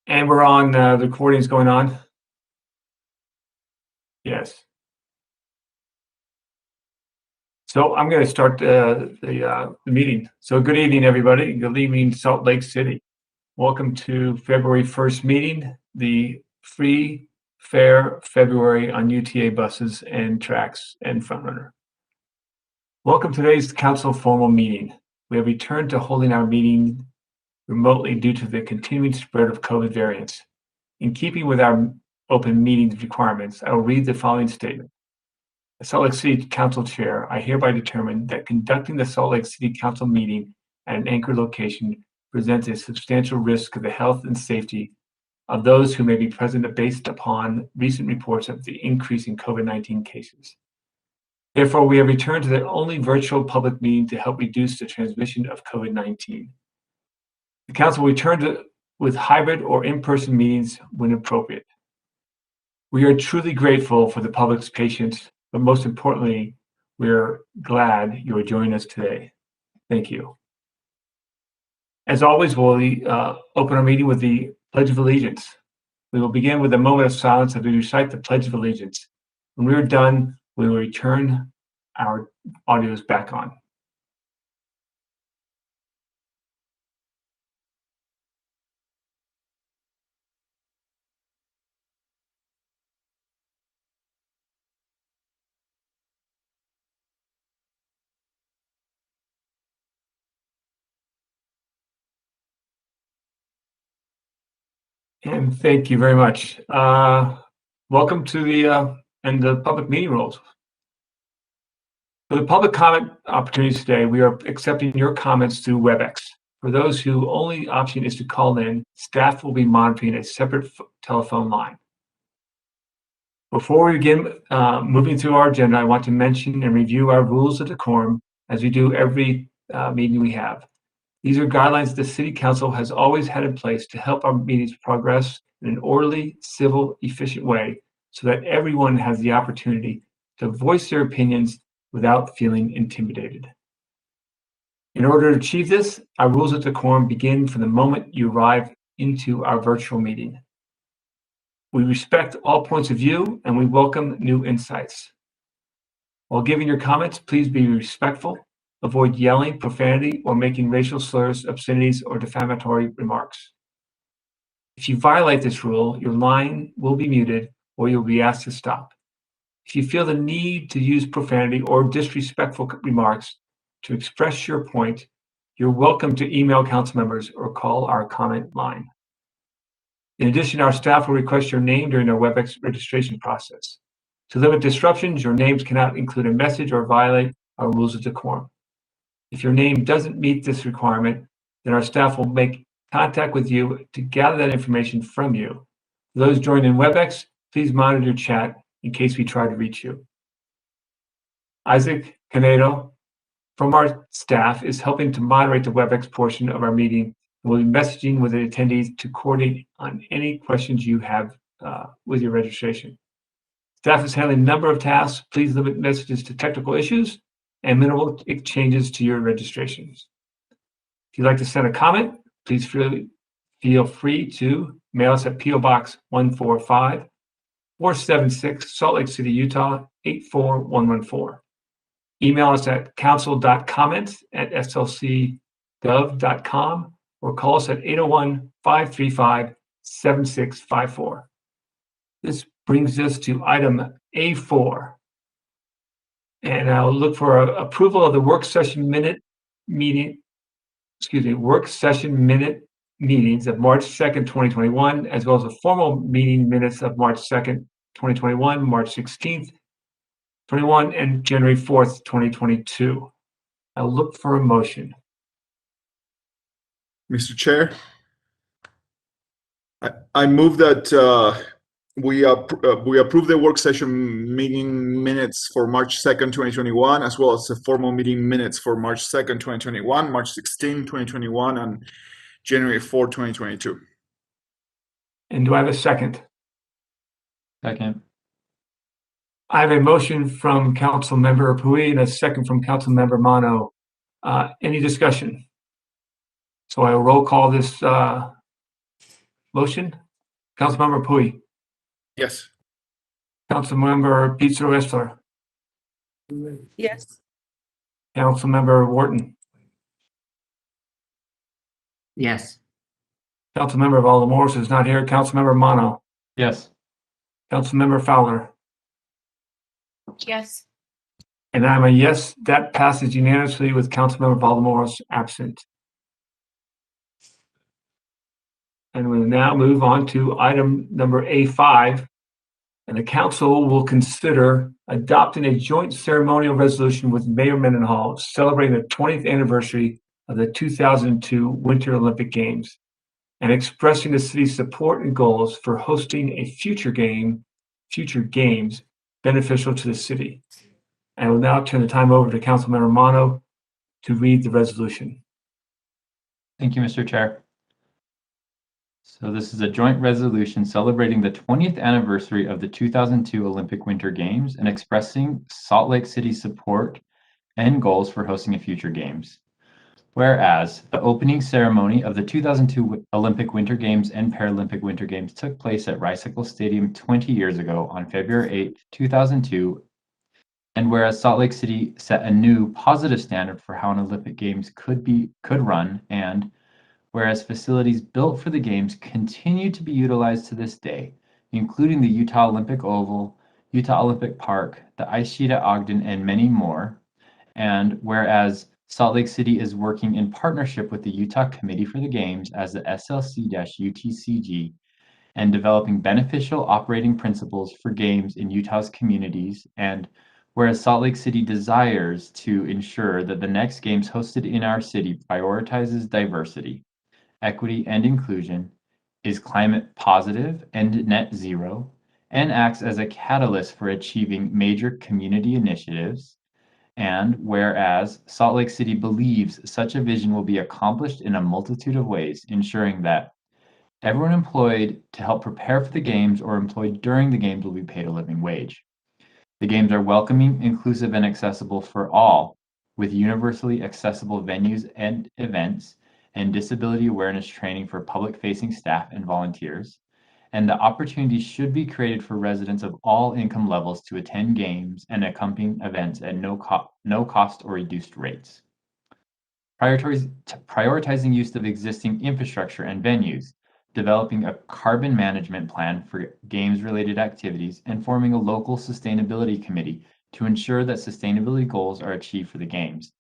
And we're on, the recording's going on? Yes. So I'm gonna start the meeting. So good evening, everybody. Good evening, Salt Lake City. Welcome to February 1st meeting, the free, fair February on UTA buses and tracks and Frontrunner. Welcome to today's council formal meeting. We have returned to holding our meeting remotely due to the continuing spread of COVID variants. In keeping with our open meetings requirements, I will read the following statement. As Salt Lake City Council Chair, I hereby determine that conducting the Salt Lake City Council meeting at an anchor location presents a substantial risk of the health and safety of those who may be present based upon recent reports of the increase in COVID-19 cases. Therefore, we have returned to the only virtual public meeting to help reduce the transmission of COVID-19. The Council will return with hybrid or in-person meetings when appropriate. We are truly grateful for the public's patience, but most importantly, we are glad you are joining us today. Thank you. As always, we'll open our meeting with the Pledge of Allegiance. We will begin with a moment of silence as we recite the Pledge of Allegiance. When we are done, we will return our audios back on. And thank you very much. Welcome to the public meeting rules. For the public comment opportunities today, we are accepting your comments through WebEx. For those who only option is to call in, staff will be monitoring a separate telephone line. Before we begin moving through our agenda, I want to mention and review our rules of decorum as we do every meeting we have. These are guidelines the City Council has always had in place to help our meetings progress in an orderly, civil, efficient way so that everyone has the opportunity to voice their opinions without feeling intimidated. In order to achieve this, our rules of decorum begin from the moment you arrive into our virtual meeting. We respect all points of view and we welcome new insights. While giving your comments, please be respectful. Avoid yelling, profanity, or making racial slurs, obscenities, or defamatory remarks. If you violate this rule, your line will be muted or you'll be asked to stop. If you feel the need to use profanity or disrespectful remarks to express your point, you're welcome to email council members or call our comment line. In addition, our staff will request your name during our WebEx registration process. To limit disruptions, your names cannot include a message or violate our rules of decorum. If your name doesn't meet this requirement, then our staff will make contact with you to gather that information from you. For those joining in WebEx, please monitor your chat in case we try to reach you. Isaac Canedo from our staff is helping to moderate the WebEx portion of our meeting and will be messaging with the attendees to coordinate on any questions you have with your registration. Staff is handling a number of tasks. Please limit messages to technical issues and minimal changes to your registrations. If you'd like to send a comment, please feel free to mail us at P.O. Box 145 476 Salt Lake City, Utah 84114. Email us at council.comments@slcgov.com or call us at 801-535-7654. This brings us to item A4. And I'll look for approval of the work session minute meetings of March 2nd, 2021, as well as the formal meeting minutes of March 2nd, 2021, March 16th, 21, and January 4th, 2022. I'll look for a motion. Mr. Chair, I move that we approve the work session meeting minutes for March 2nd, 2021, as well as the formal meeting minutes for March 2nd, 2021, March 16, 2021, and January 4, 2022. And do I have a second? Second. I have a motion from Council Member Pui and a second from Council Member Mano. Any discussion? So I will roll call this motion. Council Member Pui. Yes. Councilmember Pizzo Wessler. Yes. Councilmember Wharton. Yes. Councilmember Valdemorse is not here. Councilmember Mano. Yes. Councilmember Fowler. Yes. And I'm a yes. That passes unanimously with Councilmember Valdemorse absent. And we now move on to item number A5. And the council will consider adopting a joint ceremonial resolution with Mayor Mendenhall celebrating the 20th anniversary of the 2002 Winter Olympic Games and expressing the city's support and goals for hosting a future games beneficial to the city. I will now turn the time over to Councilmember Mano to read the resolution. Thank you, Mr. Chair. So this is a joint resolution celebrating the 20th anniversary of the 2002 Olympic Winter Games and expressing Salt Lake City's support and goals for hosting a future games. Whereas the opening ceremony of the 2002 Olympic Winter Games and Paralympic Winter Games took place at Ricecle Stadium 20 years ago on February 8, 2002, and whereas Salt Lake City set a new positive standard for how an Olympic Games could run, and whereas facilities built for the Games continue to be utilized to this day, including the Utah Olympic Oval, Utah Olympic Park, the ice sheet at Ogden, and many more, and whereas Salt Lake City is working in partnership with the Utah Committee for the Games as the SLC-UTCG and developing beneficial operating principles for games in Utah's communities, and whereas Salt Lake City desires to ensure that the next games hosted in our city prioritizes diversity, equity, and inclusion, is climate positive and net zero, and acts as a catalyst for achieving major community initiatives, and whereas Salt Lake City believes such a vision will be accomplished in a multitude of ways, ensuring that everyone employed to help prepare for the games or employed during the games will be paid a living wage. The games are welcoming, inclusive, and accessible for all, with universally accessible venues and events and disability awareness training for public-facing staff and volunteers. And the opportunities should be created for residents of all income levels to attend games and accompanying events at no cost or reduced rates. Prioritizing use of existing infrastructure and venues, developing a carbon management plan for games-related activities, and forming a local sustainability committee to ensure that sustainability goals are achieved for the games.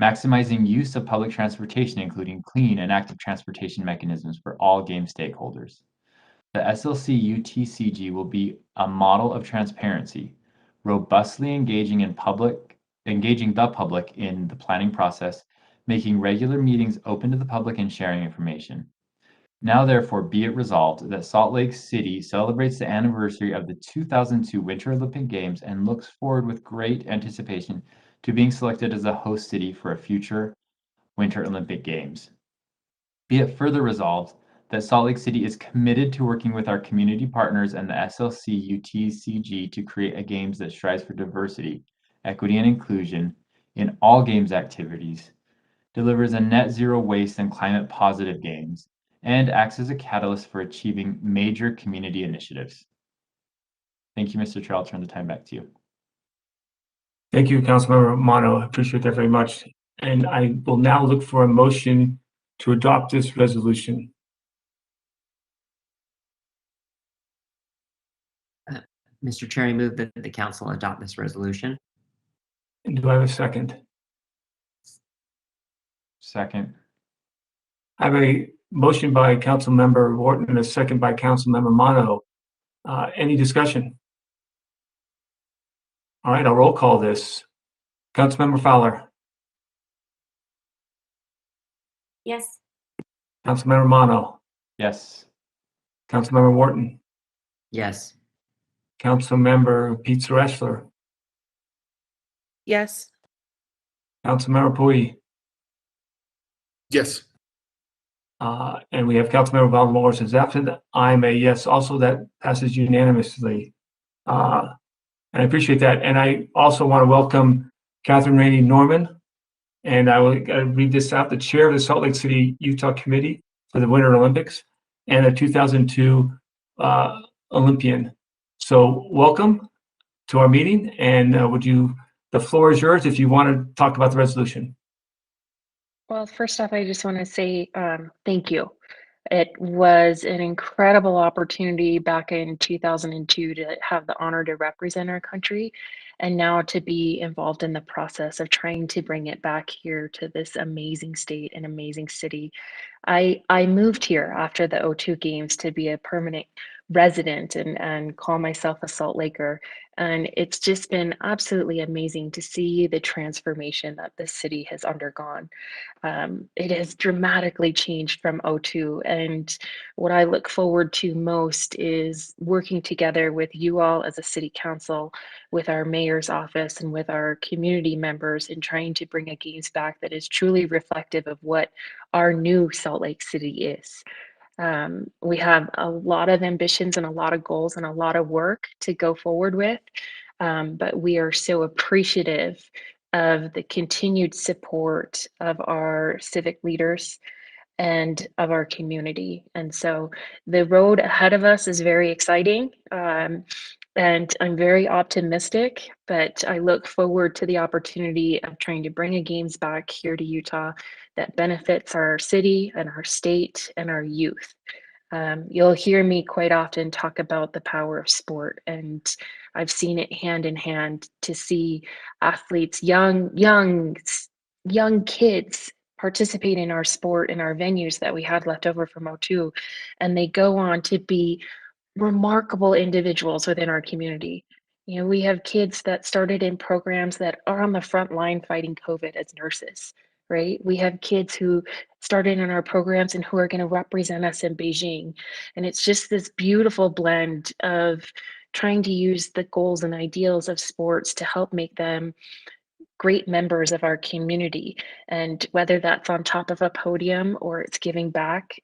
Maximizing use of public transportation, including clean and active transportation mechanisms for all game stakeholders. The SLC-UTCG will be a model of transparency, robustly engaging the public in the planning process, making regular meetings open to the public and sharing information. Now, therefore, be it resolved that Salt Lake City celebrates the anniversary of the 2002 Winter Olympic Games and looks forward with great anticipation to being selected as a host city for a future Winter Olympic Games. Be it further resolved that Salt Lake City is committed to working with our community partners and the SLC-UTCG to create a games that strives for diversity, equity, and inclusion in all games activities, delivers a net zero waste and climate positive games, and acts as a catalyst for achieving major community initiatives. Thank you, Mr. Chair. I'll turn the time back to you. Thank you, Councilmember Romano. I appreciate that very much. And I will now look for a motion to adopt this resolution. Mr. Chair, I move that the council adopt this resolution. And do I have a second? Second. I have a motion by Councilmember Wharton and a second by Councilmember Mono. Any discussion? All right, I'll roll call this. Councilmember Fowler. Yes. Councilmember Mono. Yes. Councilmember Wharton. Yes. Councilmember Pete Sereshler. Yes. Councilmember Pui. Yes. And we have Councilmember Valdemar says absent. I'm a yes. Also, that passes unanimously. And I appreciate that. And I also want to welcome Catherine Rainey Norman. And I will read this out, the chair of the Salt Lake City, Utah Committee for the Winter Olympics and a 2002 Olympian. So welcome to our meeting. And the floor is yours if you want to talk about the resolution. Well, first off, I just want to say thank you. It was an incredible opportunity back in 2002 to have the honor to represent our country, and now to be involved in the process of trying to bring it back here to this amazing state and amazing city. I moved here after the '02 Games to be a permanent resident and call myself a Salt Laker. And it's just been absolutely amazing to see the transformation that this city has undergone. It has dramatically changed from '02. And what I look forward to most is working together with you all as a city council, with our mayor's office, and with our community members in trying to bring a games back that is truly reflective of what our new Salt Lake City is. We have a lot of ambitions and a lot of goals and a lot of work to go forward with, but we are so appreciative of the continued support of our civic leaders and of our community. And so the road ahead of us is very exciting. And I'm very optimistic, but I look forward to the opportunity of trying to bring a games back here to Utah that benefits our city and our state and our youth. You'll hear me quite often talk about the power of sport, and I've seen it hand in hand to see athletes, young kids participate in our sport in our venues that we had left over from '02, and they go on to be remarkable individuals within our community. You know, we have kids that started in programs that are on the front line fighting COVID as nurses, right? We have kids who started in our programs and who are going to represent us in Beijing. And it's just this beautiful blend of trying to use the goals and ideals of sports to help make them great members of our community. And whether that's on top of a podium or it's giving back,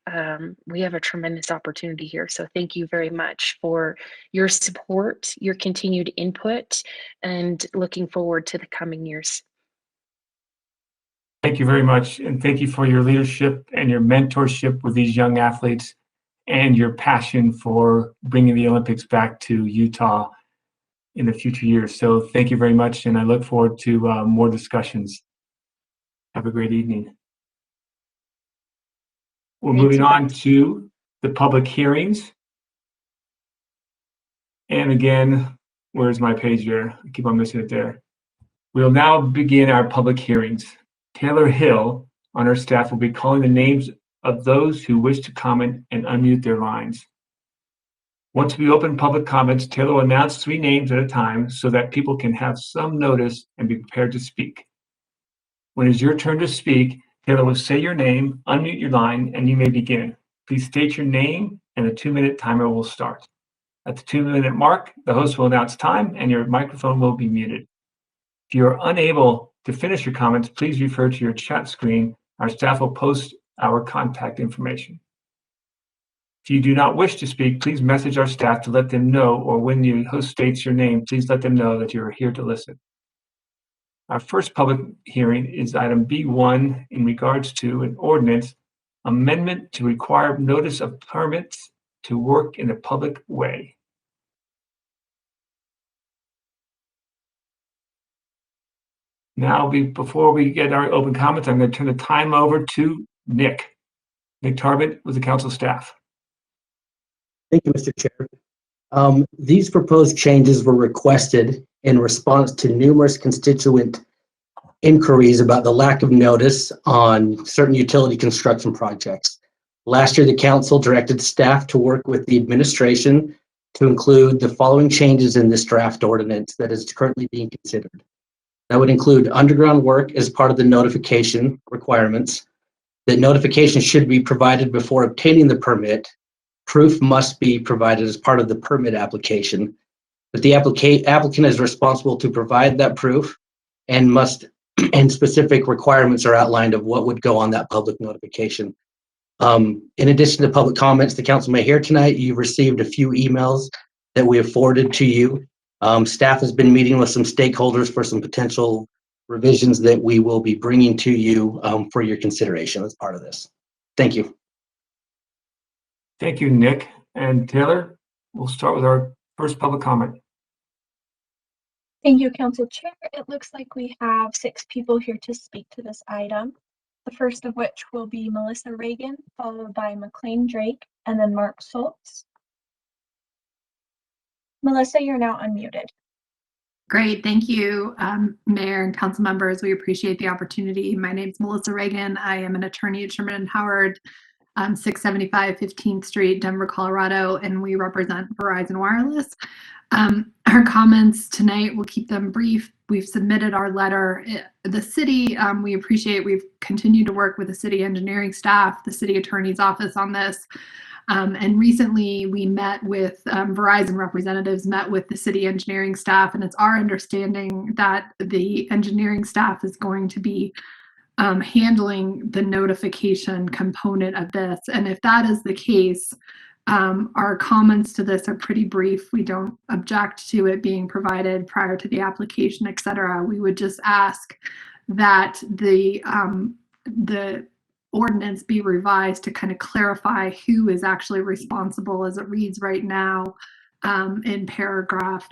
we have a tremendous opportunity here. So thank you very much for your support, your continued input, and looking forward to the coming years. Thank you very much. And thank you for your leadership and your mentorship with these young athletes and your passion for bringing the Olympics back to Utah in the future years. So thank you very much, and I look forward to more discussions. Have a great evening. We're moving on to the public hearings. And again, where's my page there? I keep on missing it there. We'll now begin our public hearings. Taylor Hill on our staff will be calling the names of those who wish to comment and unmute their lines. Once we open public comments, Taylor will announce 3 names at a time so that people can have some notice and be prepared to speak. When it's your turn to speak, Taylor will say your name, unmute your line, and you may begin. Please state your name and the 2-minute timer will start. At the 2-minute mark, the host will announce time and your microphone will be muted. If you are unable to finish your comments, please refer to your chat screen. Our staff will post our contact information. If you do not wish to speak, please message our staff to let them know, or when the host states your name, please let them know that you are here to listen. Our first public hearing is item B1 in regards to an ordinance amendment to require notice of permits to work in a public way. Now, before we get our open comments, I'm going to turn the time over to Nick Tarbett with the council staff. Thank you, Mr. Chair. These proposed changes were requested in response to numerous constituent inquiries about the lack of notice on certain utility construction projects. Last year, the council directed staff to work with the administration to include the following changes in this draft ordinance that is currently being considered. That would include underground work as part of the notification requirements. That notification should be provided before obtaining the permit. Proof must be provided as part of the permit application, but the applicant is responsible to provide that proof and specific requirements are outlined of what would go on that public notification. In addition to public comments the council may hear tonight, you've received a few emails that we have forwarded to you. Staff has been meeting with some stakeholders for some potential revisions that we will be bringing to you for your consideration as part of this. Thank you. Thank you, Nick. And Taylor, we'll start with our first public comment. Thank you, Council Chair. It looks like we have 6 people here to speak to this item. The first of which will be Melissa Reagan, followed by Mclean Drake, and then Mark Schultz. Melissa, you're now unmuted. Great, thank you, Mayor and council members. We appreciate the opportunity. My name is Melissa Reagan. I am an attorney at Sherman & Howard, 675 15th Street, Denver, Colorado, and we represent Verizon Wireless. Our comments tonight, we'll keep them brief. We've submitted our letter. The city, we appreciate, we've continued to work with the city engineering staff, the city attorney's office on this. And recently we met with Verizon representatives, met with the city engineering staff, and it's our understanding that the engineering staff is going to be handling the notification component of this. And if that is the case, Our comments to this are pretty brief. We don't object to it being provided prior to the application, et cetera. We would just ask that the ordinance be revised to kind of clarify who is actually responsible as it reads right now in paragraph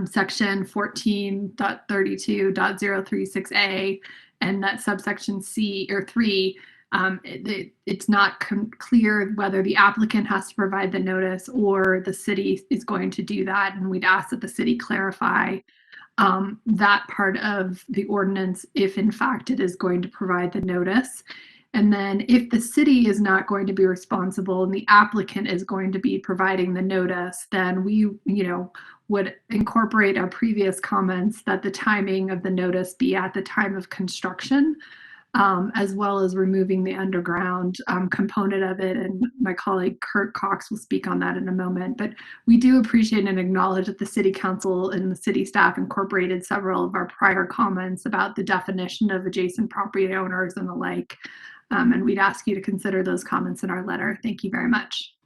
section 14.32.036A, and that subsection C or 3, it's not clear whether the applicant has to provide the notice or the city is going to do that. And we'd ask that the city clarify that part of the ordinance if in fact it is going to provide the notice. And then if the city is not going to be responsible and the applicant is going to be providing the notice, then we, would incorporate our previous comments that the timing of the notice be at the time of construction, as well as removing the underground component of it. And my colleague Kurt Cox will speak on that in a moment. But we do appreciate and acknowledge that the city council and the city staff incorporated several of our prior comments about the definition of adjacent property owners and the like. And we'd ask you to consider those comments in our letter. Thank you very much.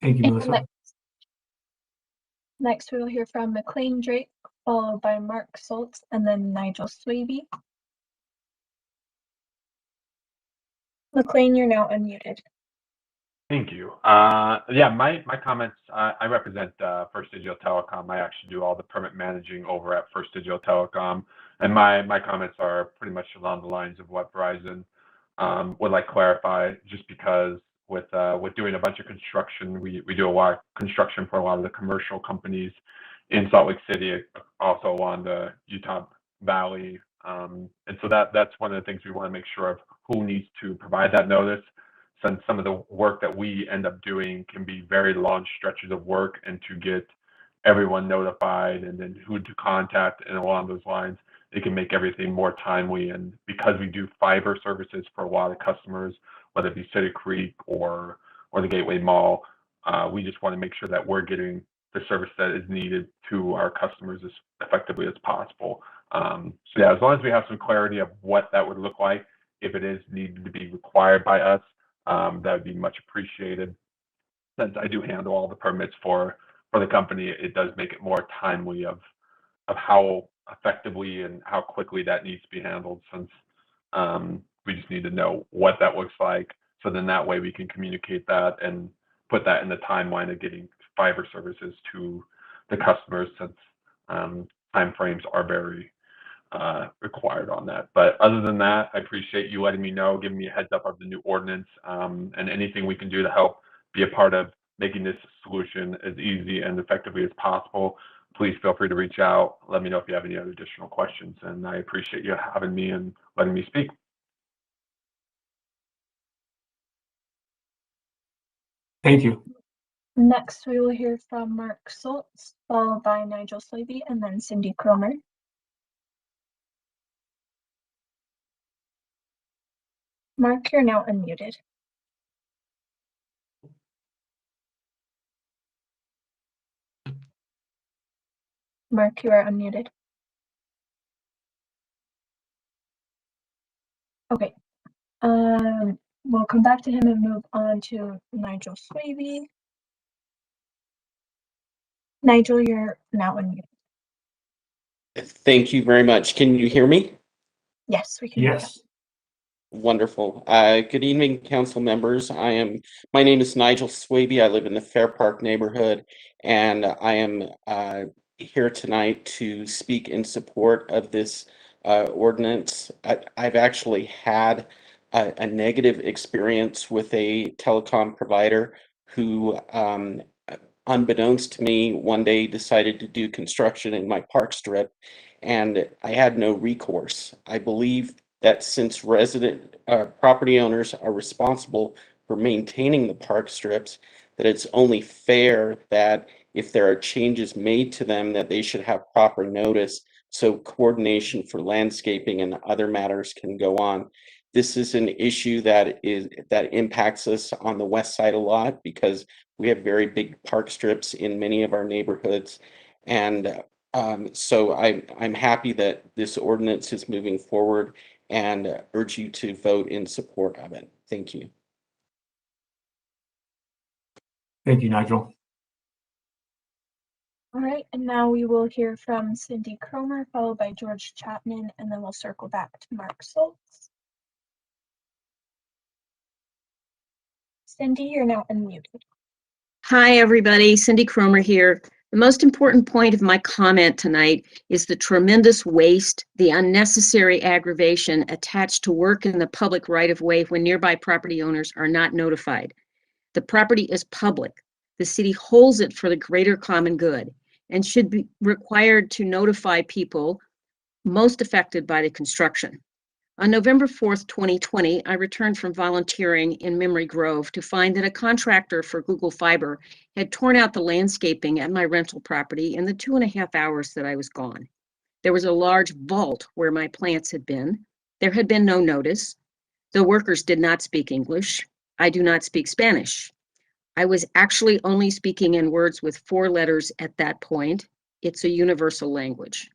Thank you, Melissa. Next, we will hear from Mclean Drake, followed by Mark Schultz, and then Nigel Swaby. Mclean, you're now unmuted. Thank you. Yeah, my comments, I represent First Digital Telecom. I actually do all the permit managing over at First Digital Telecom. And my comments are pretty much along the lines of what Verizon would like clarify, just because with doing a bunch of construction, we do a lot of construction for a lot of the commercial companies in Salt Lake City, also along the Utah Valley. And so that's one of the things we want to make sure of who needs to provide that notice, since some of the work that we end up doing can be very long stretches of work, and to get everyone notified and then who to contact and along those lines, it can make everything more timely. And because we do fiber services for a lot of customers, whether it be City Creek or the Gateway Mall, we just want to make sure that we're getting the service that is needed to our customers as effectively as possible. So yeah, as long as we have some clarity of what that would look like, if it is needed to be required by us, that would be much appreciated. Since I do handle all the permits for the company, it does make it more timely of how effectively and how quickly that needs to be handled, since we just need to know what that looks like. So then that way we can communicate that and put that in the timeline of getting fiber services to the customers, since timeframes are very required on that. But other than that, I appreciate you letting me know, giving me a heads up of the new ordinance, and anything we can do to help be a part of making this solution as easy and effectively as possible. Please feel free to reach out. Let me know if you have any other additional questions, and I appreciate you having me and letting me speak. Thank you. Next, we will hear from Mark Schultz, followed by Nigel Swaby, and then Cindy Kromer. Mark, you're now unmuted. Mark, you are unmuted. Okay. We'll come back to him and move on to Nigel Swaby. Nigel, you're now unmuted. Thank you very much. Can you hear me? Yes, we can hear you. Yes. Wonderful. Good evening, council members. My name is Nigel Swaby. I live in the Fair Park neighborhood, and I am here tonight to speak in support of this ordinance. I've actually had a negative experience with a telecom provider who, unbeknownst to me, one day decided to do construction in my park strip, and I had no recourse. I believe that since resident property owners are responsible for maintaining the park strips, that it's only fair that if there are changes made to them, that they should have proper notice, so coordination for landscaping and other matters can go on. This is an issue that impacts us on the west side a lot, because we have very big park strips in many of our neighborhoods. And so I'm happy that this ordinance is moving forward, and urge you to vote in support of it. Thank you. Thank you, Nigel. All right, and now we will hear from Cindy Kromer, followed by George Chapman, and then we'll circle back to Mark Schultz. Cindy, you're now unmuted. Hi, everybody. Cindy Kromer here. The most important point of my comment tonight is the tremendous waste, the unnecessary aggravation attached to work in the public right-of-way when nearby property owners are not notified. The property is public. The city holds it for the greater common good and should be required to notify people most affected by the construction. On November 4th, 2020, I returned from volunteering in Memory Grove to find that a contractor for Google Fiber had torn out the landscaping at my rental property in the 2.5 hours that I was gone. There was a large vault where my plants had been. There had been no notice. The workers did not speak English. I do not speak Spanish. I was actually only speaking in words with 4 letters at that point. It's a universal language.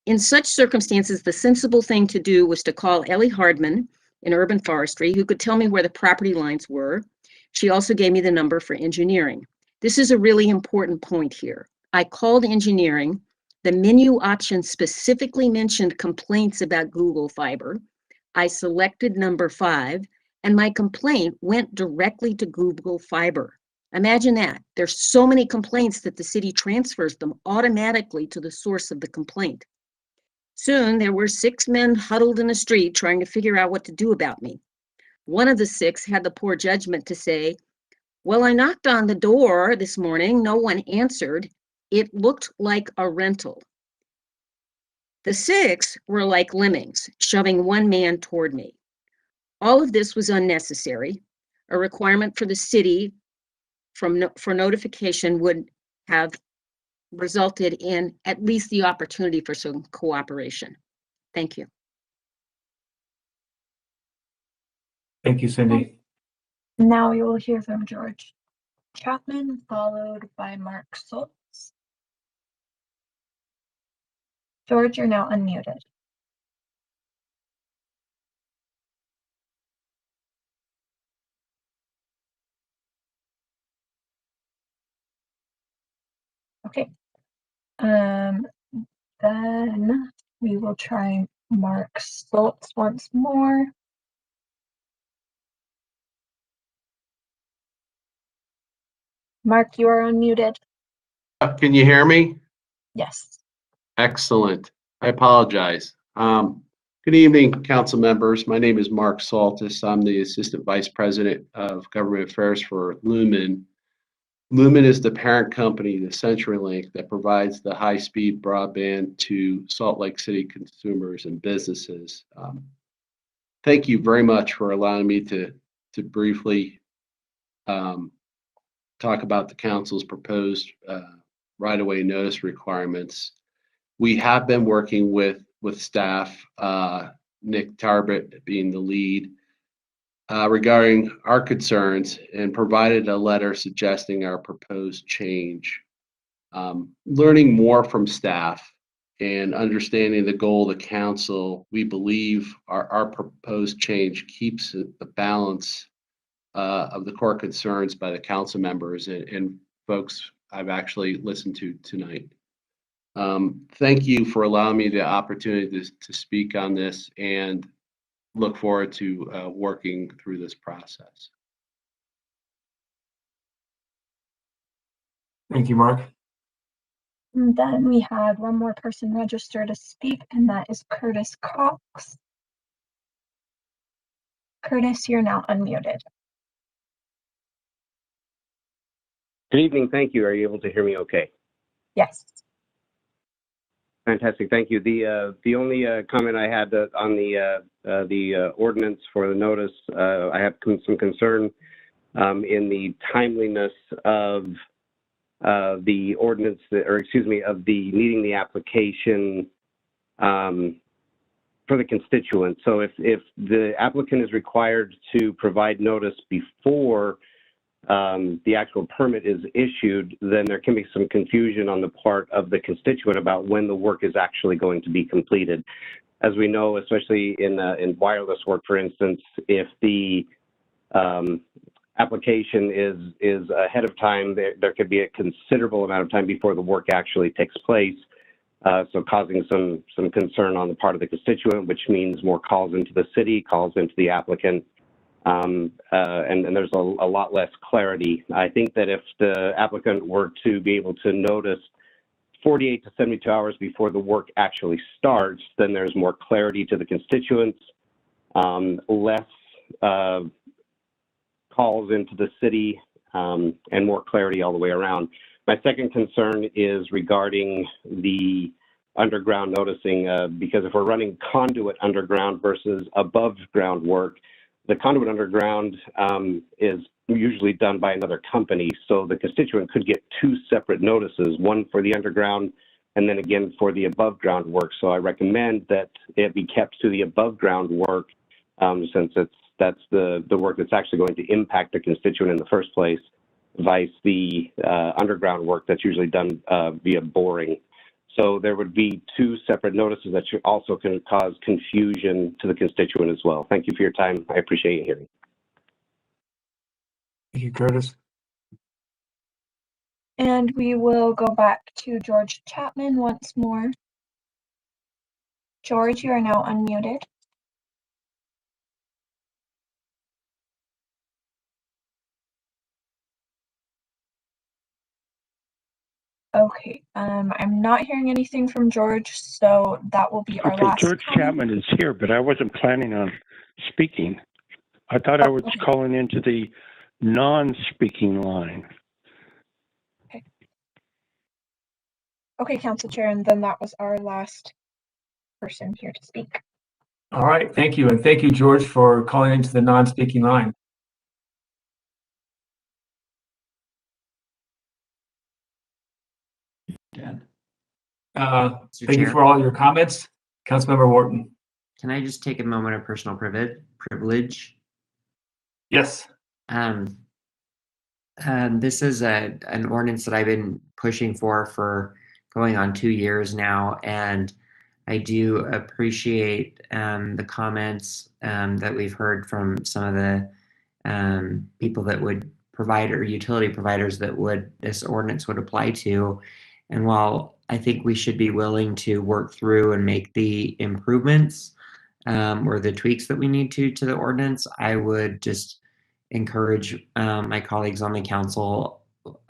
In such circumstances, the sensible thing to do was to call Ellie Hardman in urban forestry, who could tell me where the property lines were. She also gave me the number for engineering. This is a really important point here. I called engineering. The menu option specifically mentioned complaints about Google Fiber. I selected number 5, and my complaint went directly to Google Fiber. Imagine that. There's so many complaints that the city transfers them automatically to the source of the complaint. Soon, there were 6 men huddled in the street trying to figure out what to do about me. One of the 6 had the poor judgment to say, "Well, I knocked on the door this morning. No one answered. It looked like a rental." The 6 were like lemmings, shoving one man toward me. All of this was unnecessary. A requirement for the city for notification would have resulted in at least the opportunity for some cooperation. Thank you. Thank you, Cindy. Now we will hear from George Chapman, followed by Mark Schultz. George, you're now unmuted. Okay. Then we will try Mark Schultz once more. Mark, you are unmuted. Can you hear me? Yes. Excellent. I apologize. Good evening, council members. My name is Mark Saltis. I'm the Assistant Vice President of Government Affairs for Lumen. Lumen is the parent company, the CenturyLink, that provides the high-speed broadband to Salt Lake City consumers and businesses. Thank you very much for allowing me to briefly talk about the council's proposed right-of-way notice requirements. We have been working with staff, Nick Tarbett being the lead, regarding our concerns, and provided a letter suggesting our proposed change. Learning more from staff and understanding the goal of the council, we believe our proposed change keeps the balance of the core concerns by the council members and folks I've actually listened to tonight. Thank you for allowing me the opportunity to speak on this, and look forward to working through this process. Thank you, Mark. And then we had one more person register to speak, and that is Curtis Cox. Curtis, you're now unmuted. Good evening. Thank you. Are you able to hear me okay? Yes. Fantastic. Thank you. The only comment I had on the ordinance for the notice, I have some concern in the timeliness of the ordinance, of the needing the application for the constituents. So if the applicant is required to provide notice before the actual permit is issued, then there can be some confusion on the part of the constituent about when the work is actually going to be completed. As we know, especially in wireless work, for instance, if the application is ahead of time, there could be a considerable amount of time before the work actually takes place. So causing some concern on the part of the constituent, which means more calls into the city, calls into the applicant, and there's a lot less clarity. I think that if the applicant were to be able to notice 48 to 72 hours before the work actually starts, then there's more clarity to the constituents, less calls into the city, and more clarity all the way around. My second concern is regarding the underground noticing, because if we're running conduit underground versus above ground work, the conduit underground is usually done by another company. So the constituent could get two separate notices, one for the underground and then again for the above ground work. So I recommend that it be kept to the above ground work, since that's the work that's actually going to impact the constituent in the first place, vice the underground work that's usually done via boring. So there would be two separate notices that also can cause confusion to the constituent as well. Thank you for your time. I appreciate your hearing. Thank you, Curtis. And we will go back to George Chapman once more. George, you are now unmuted. Okay, I'm not hearing anything from George, so that will be our last George comment. Chapman is here, but I wasn't planning on speaking. I thought I was calling into the non-speaking line. Okay. Okay, Council Chair, and then that was our last person here to speak. All right, thank you. And thank you, George, for calling into the non-speaking line. Again. Thank you for all your comments. Councilmember Wharton. Can I just take a moment of personal privilege? Yes. This is an ordinance that I've been pushing for going on 2 years now, and I do appreciate the comments that we've heard from some of the people that would provide, or utility providers that this ordinance would apply to. And while I think we should be willing to work through and make the improvements or the tweaks that we need to the ordinance, I would just encourage my colleagues on the council.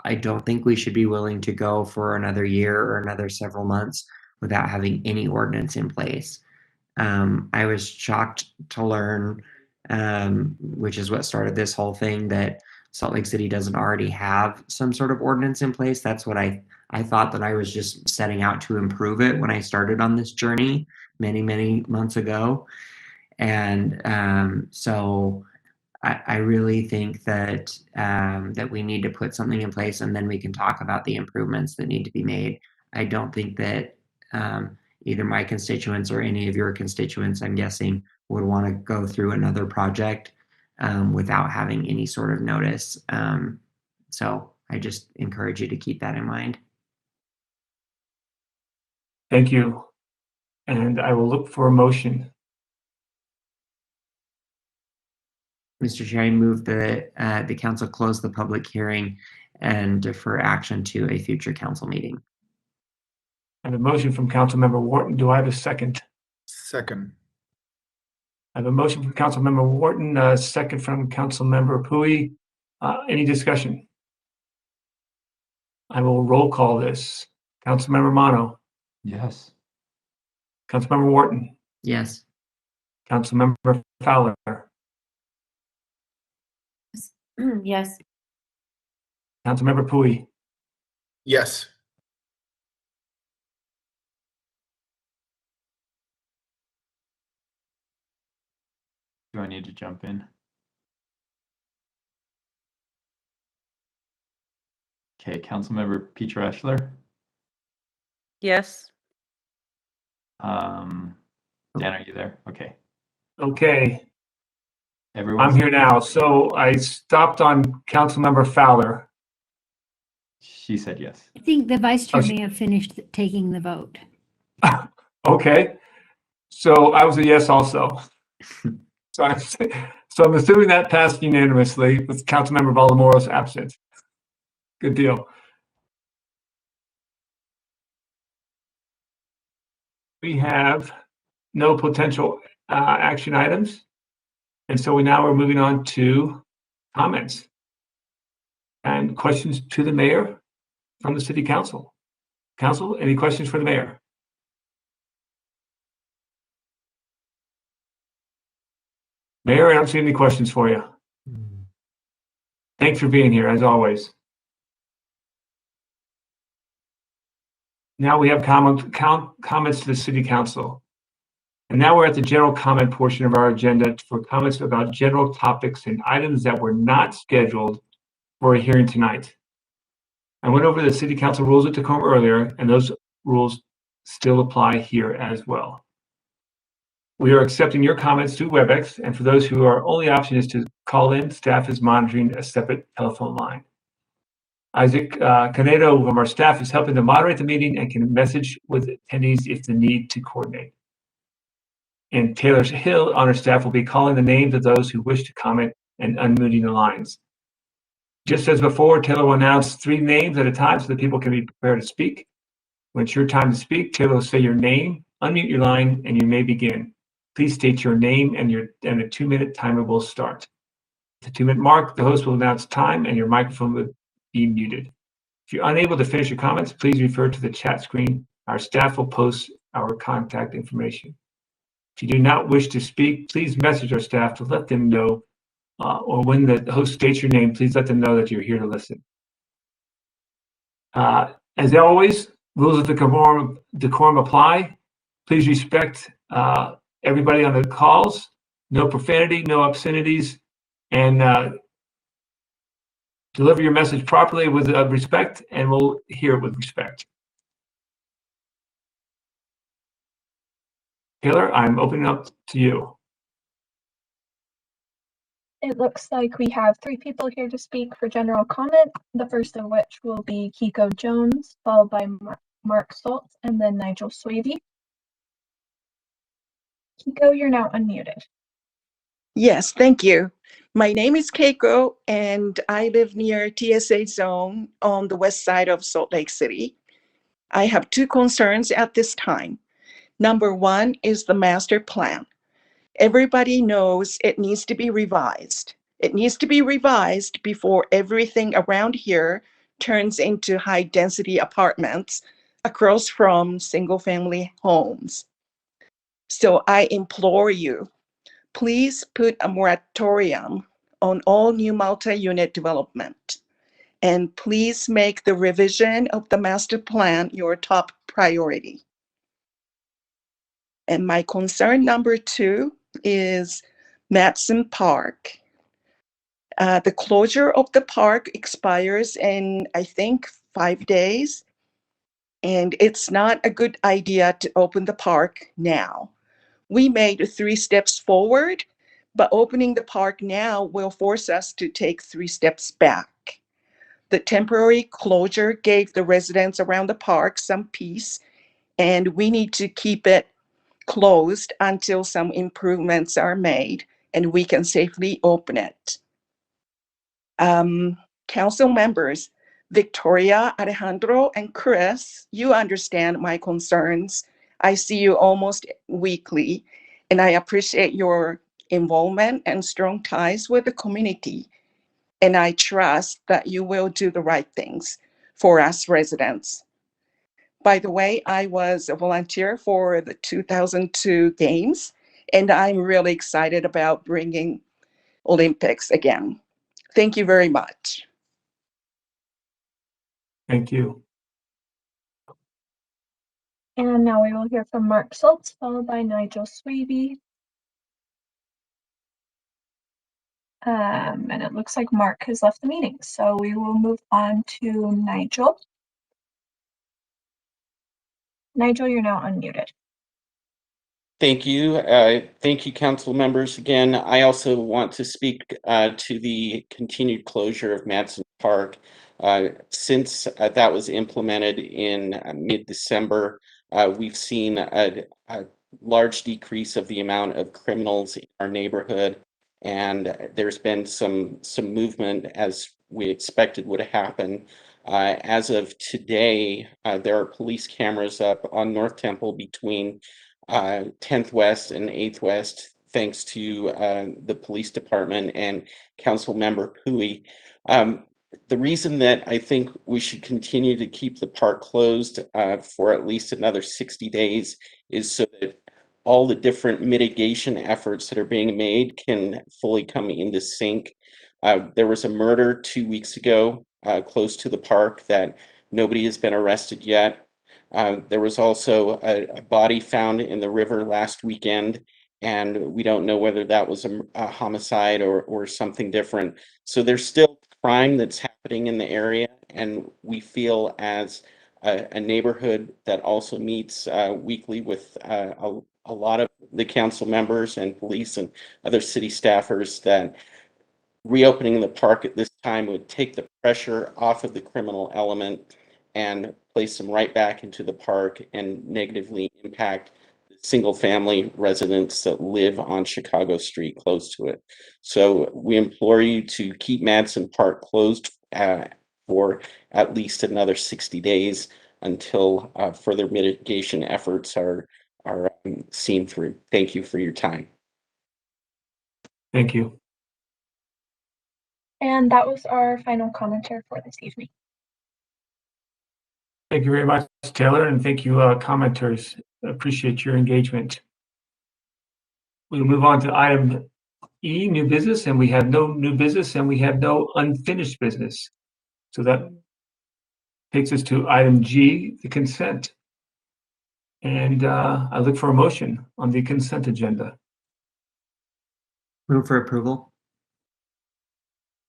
I don't think we should be willing to go for another year or another several months without having any ordinance in place. I was shocked to learn, which is what started this whole thing, that Salt Lake City doesn't already have some sort of ordinance in place. That's what I thought, that I was just setting out to improve it when I started on this journey many months ago. And so I really think that that we need to put something in place, and then we can talk about the improvements that need to be made. I don't think that either my constituents or any of your constituents, I'm guessing, would want to go through another project without having any sort of notice. So I just encourage you to keep that in mind. Thank you. And I will look for a motion. Mr. Chair, I move that the council close the public hearing and defer action to a future council meeting. I have a motion from Councilmember Wharton. Do I have a second? Second. I have a motion from Councilmember Wharton, a second from Councilmember Pui. Any discussion? I will roll call this. Councilmember Mono. Yes. Councilmember Wharton. Yes. Councilmember Fowler. Yes. Councilmember Pui. Yes. Do I need to jump in? Okay, Councilmember Peter Eschler. Yes. Dan, are you there? Okay. Okay. Everyone. I'm here now. So I stopped on Councilmember Fowler. She said yes. I think the vice chair may have finished taking the vote. Okay. So I was a yes also. So I'm assuming that passed unanimously with Councilmember Valdemoros absent. Good deal. We have no potential action items. And so now we're moving on to comments and questions to the mayor from the city council. Council, any questions for the mayor? Mayor, I don't see any questions for you. Thanks for being here, as always. Now we have comments to the city council. And now we're at the general comment portion of our agenda for comments about general topics and items that were not scheduled for a hearing tonight. I went over the city council rules of decorum earlier, and those rules still apply here as well. We are accepting your comments through WebEx, and for those who our only option is to call in, staff is monitoring a separate telephone line. Isaac Canedo from our staff is helping to moderate the meeting and can message with attendees if the need to coordinate. And Taylor Hill on our staff will be calling the names of those who wish to comment and unmuting the lines. Just as before, Taylor will announce 3 names at a time so that people can be prepared to speak. When it's your time to speak, Taylor will say your name, unmute your line, and you may begin. Please state your name and the 2-minute timer will start. At the 2-minute mark, the host will announce time and your microphone will be muted. If you're unable to finish your comments, please refer to the chat screen. Our staff will post our contact information. If you do not wish to speak, please message our staff to let them know, or when the host states your name, please let them know that you're here to listen. As always, rules of decorum apply. Please respect everybody on the calls. No profanity, no obscenities, and deliver your message properly with respect, and we'll hear it with respect. Taylor, I'm opening up to you. It looks like we have 3 people here to speak for general comment, the first of which will be Kiko Jones, followed by Mark Schultz, and then Nigel Swaby. Kiko, you're now unmuted. Yes, thank you. My name is Keiko, and I live near TSA Zone on the west side of Salt Lake City. I have 2 concerns at this time. Number 1 is the master plan. Everybody knows it needs to be revised. It needs to be revised before everything around here turns into high-density apartments across from single-family homes. So I implore you, please put a moratorium on all new multi-unit development. And please make the revision of the master plan your top priority. And my concern number 2 is Madison Park. The closure of the park expires in, I think, 5 days. And it's not a good idea to open the park now. We made 3 steps forward, but opening the park now will force us to take 3 steps back. The temporary closure gave the residents around the park some peace, and we need to keep it closed until some improvements are made and we can safely open it. Council members, Victoria, Alejandro, and Chris, you understand my concerns. I see you almost weekly, and I appreciate your involvement and strong ties with the community. And I trust that you will do the right things for us residents. By the way, I was a volunteer for the 2002 Games, and I'm really excited about bringing Olympics again. Thank you very much. Thank you. And now we will hear from Mark Schultz, followed by Nigel Swaby. And it looks like Mark has left the meeting, so we will move on to Nigel. Nigel, you're now unmuted. Thank you. Thank you, council members. Again, I also want to speak to the continued closure of Madison Park. Since that was implemented in mid-December, we've seen a large decrease of the amount of criminals in our neighborhood, and there's been some movement as we expected would happen. As of today, there are police cameras up on North Temple between 10th West and 8th West, thanks to the police department and Council Member Pui. The reason that I think we should continue to keep the park closed for at least another 60 days is so that all the different mitigation efforts that are being made can fully come into sync. There was a murder 2 weeks ago close to the park that nobody has been arrested yet. There was also a body found in the river last weekend, and we don't know whether that was a homicide or something different. So there's still crime that's happening in the area, and we feel as a neighborhood that also meets weekly with a lot of the council members and police and other city staffers that reopening the park at this time would take the pressure off of the criminal element and place them right back into the park and negatively impact single family residents that live on Chicago Street close to it. So we implore you to keep Madison Park closed for at least another 60 days until further mitigation efforts are seen through. Thank you for your time. Thank you. And that was our final commenter for this evening. Thank you very much, Taylor, and thank you, commenters. Appreciate your engagement. We'll move on to item E, new business, and we have no new business and we have no unfinished business. So that takes us to item G, the consent. And I look for a motion on the consent agenda. Move for approval.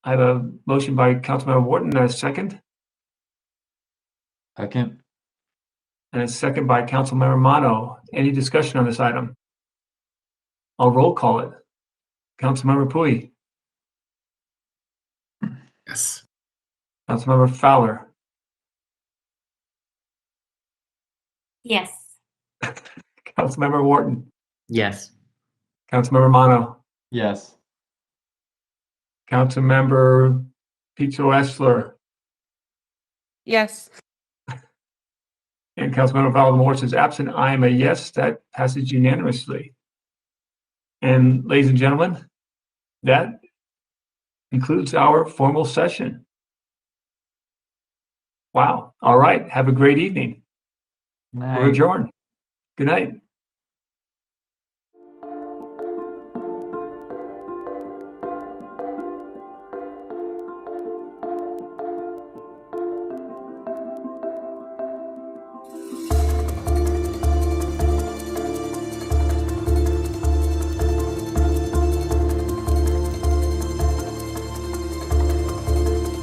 I have a motion by Councilmember Wharton and a second. Second. And a second by Councilmember Mono. Any discussion on this item? I'll roll call it. Councilmember Pui. Yes. Councilmember Fowler. Yes. Councilmember Wharton. Yes. Councilmember Mono. Yes. Councilmember Pizzo Esler. Yes. And Councilmember Valdemort is absent. I am a yes. That passes unanimously. And ladies and gentlemen, that concludes our formal session. Wow. All right. Have a great evening. We're adjourned. Good night.